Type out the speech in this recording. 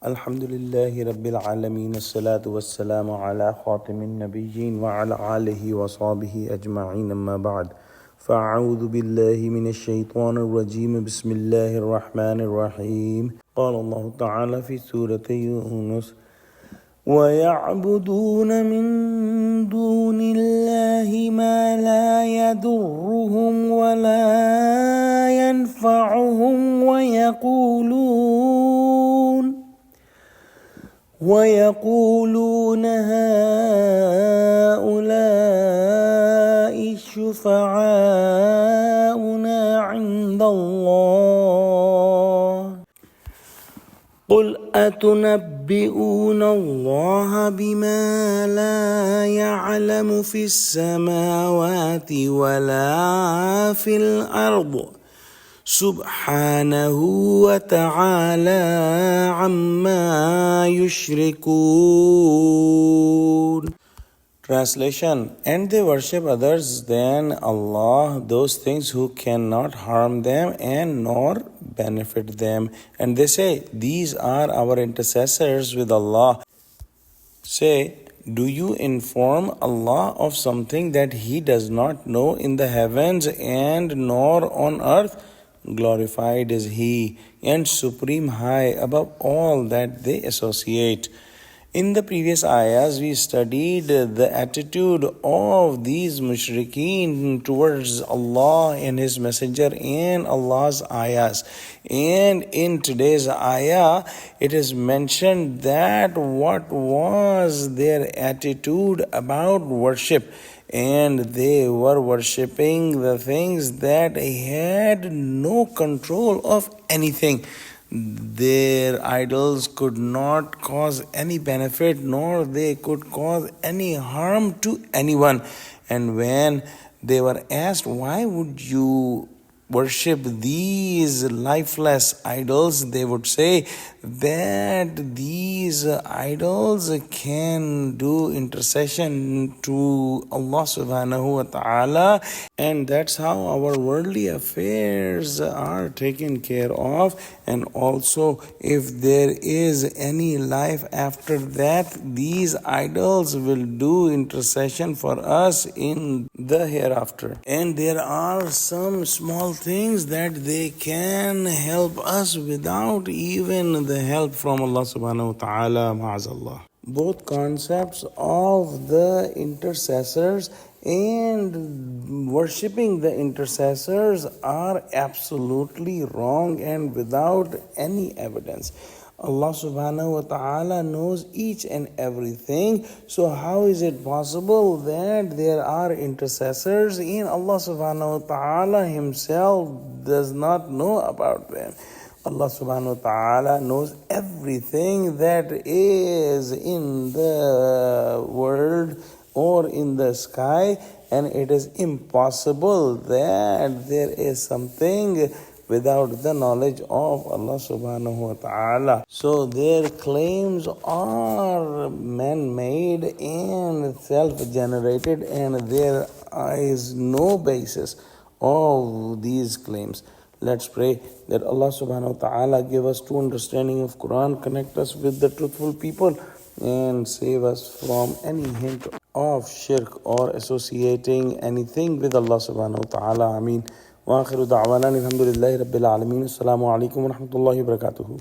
Alhamdulillahi Rabbil Alameen, as-salatu was-salamu ala khatimin nabiyyin wa ala alihi wa sahbihi ajma'in, amma ba'd. فأعوذ بالله من الشيطان الرجيم بسم الله الرحمن الرحيم. قال الله تعالى في سورة يونس: ويعبدون من دون الله ما لا يضرهم ولا ينفعهم ويقولون هؤلاء شفعاؤنا عند الله قل أتنبئون الله بما لا يعلم في السماوات ولا في الأرض سبحانه وتعالى عما يشركون. Translation: And they worship others than Allah, those things who cannot harm them and nor benefit them. And they say, these are our intercessors with Allah. Say, do you inform Allah of something that He does not know in the heavens and nor on earth? Glorified is He and supreme high above all that they associate. In the previous ayahs, we studied the attitude of these mushrikeen towards Allah and His Messenger and Allah's ayahs. And in today's ayah, it is mentioned that what was their attitude about worship. And they were worshipping the things that had no control of anything. Their idols could not cause any benefit, nor they could cause any harm to anyone. And when they were asked, why would you worship these lifeless idols, they would say that these idols can do intercession to Allah subhanahu wa ta'ala, and that's how our worldly affairs are taken care of. And also, if there is any life after that, these idols will do intercession for us in the hereafter. And there are some small things that they can help us without even the help from Allah subhanahu wa ta'ala, ma'azallah. Both concepts of the intercessors and worshipping the intercessors are absolutely wrong and without any evidence. Allah subhanahu wa ta'ala knows each and everything. So how is it possible that there are intercessors and Allah subhanahu wa ta'ala Himself does not know about them? Allah subhanahu wa ta'ala knows everything that is in the world or in the sky, and it is impossible that there is something without the knowledge of Allah subhanahu wa ta'ala. So their claims are man-made and self-generated, and there is no basis of these claims. Let's pray that Allah subhanahu wa ta'ala give us true understanding of Quran, connect us with the truthful people, and save us from any hint of shirk or associating anything with Allah subhanahu wa ta'ala. Ameen. Wa akhiru da'wana alhamdulillahi rabbil alameen. Assalamu alaikum wa rahmatullahi wa barakatuhu.